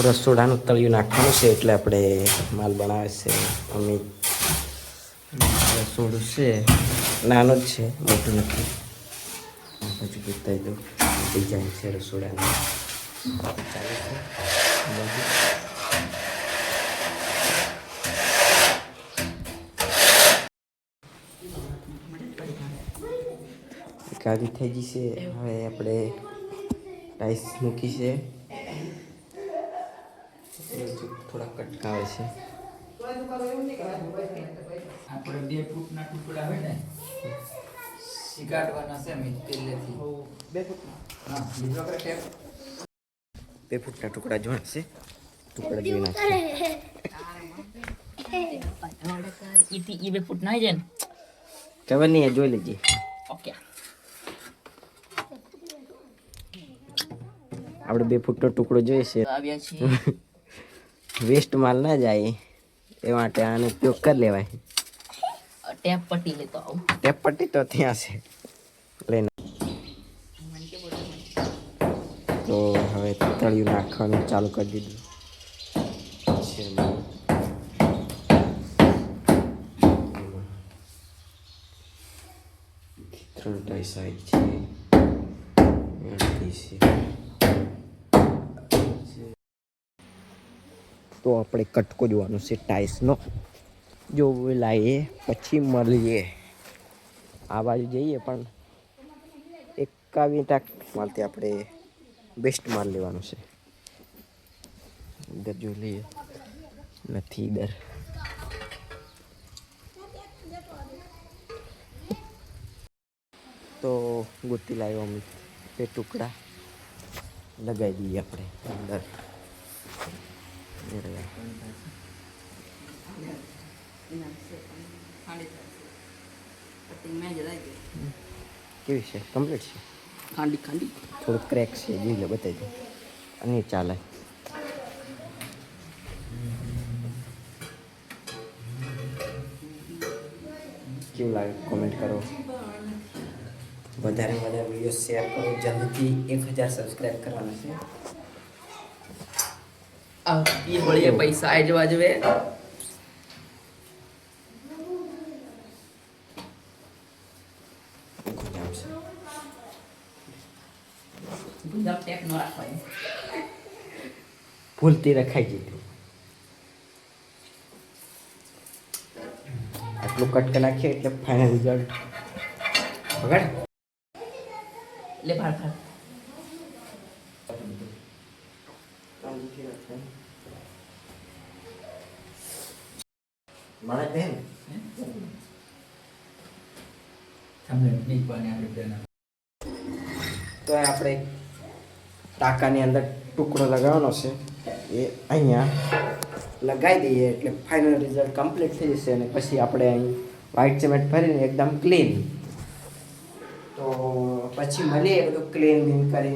રસોડાનું તળિયું નાખવાનું છે એટલે આપણે માલ બનાવે છે અમિત. રસોડું છે નાનું જ છે, મોટું નથી. પછી બતાવી દઉં ડિઝાઇન છે રસોડાની. ચાલે છે કાજી થઈ ગઈ છે. હવે આપણે ટાઈસ મૂકી છે. થોડા કટકા આવે છે. આપણે 2 ફૂટના ટુકડા હોય ને શીકાડવાના છે મેં પહેલેથી 2 ફૂટના. હા, બીજો કરે ટેપ 2 ફૂટના ટુકડા જોણ છે. ટુકડા જોઈ નાખશે. ઈ 2 ફૂટ ના જાય ને ખબર નહીં, જોઈ લેજે. ઓકે, આપણે 2 ફૂટનો ટુકડો જોઈએ છે. આવ્યા છીએ. વેસ્ટ માલ ના જાય એ માટે આનો ઉપયોગ કરી લેવાય. ટેપ પટ્ટી લેતો આવું. ટેપ પટ્ટી તો ત્યાં છે, લઈને. તો હવે તળિયું નાખવાનું ચાલુ કરી દીધું છે. 3 ટાઈસ આવી છે. તો આપણે કટકો જોવાનો છે ટાઈસનો. જો લાવીએ પછી મળીએ. આ બાજુ જઈએ પણ 51 માલથી આપણે બેસ્ટ માલ લેવાનો છે. ઇધર જો લઈએ, નથી ઇધર. તો ગોતી લાવ્યો અમે 2 ટુકડા લગાવી દઈએ આપણે અંદર. કેવી છે? કમ્પ્લીટ છે. ખાંડી થોડું ક્રેક છે, જોઈ લે, બતાવી દો. અને ચાલે. કેવું લાગે કોમેન્ટ કરો. વધારે વિડીયો શેર કરો. જલ્દીથી 1000 સબસ્ક્રાઈબ કરવાના છે. ये बढ़िया पैसा आए जो आज वे ગુલાબ ટેપ નો રાખવાય, ભૂલથી રખાઈ જતું. આટલું કટ કરી નાખીએ એટલે ફાઇનલ રિઝલ્ટ વગાડ લે ભાર ભાર મારા બેન તમને નહીં પાને આપણે બેન. તો આપણે ટાંકાની અંદર ટુકડો લગાવવાનો છે. એ અહીંયા લગાવી દઈએ એટલે ફાઇનલ રિઝલ્ટ કમ્પ્લીટ થઈ જશે. અને પછી આપણે અહીં વ્હાઇટ સિમેન્ટ ભરીને એકદમ ક્લીન. તો પછી મળીએ બધું ક્લીન કરી.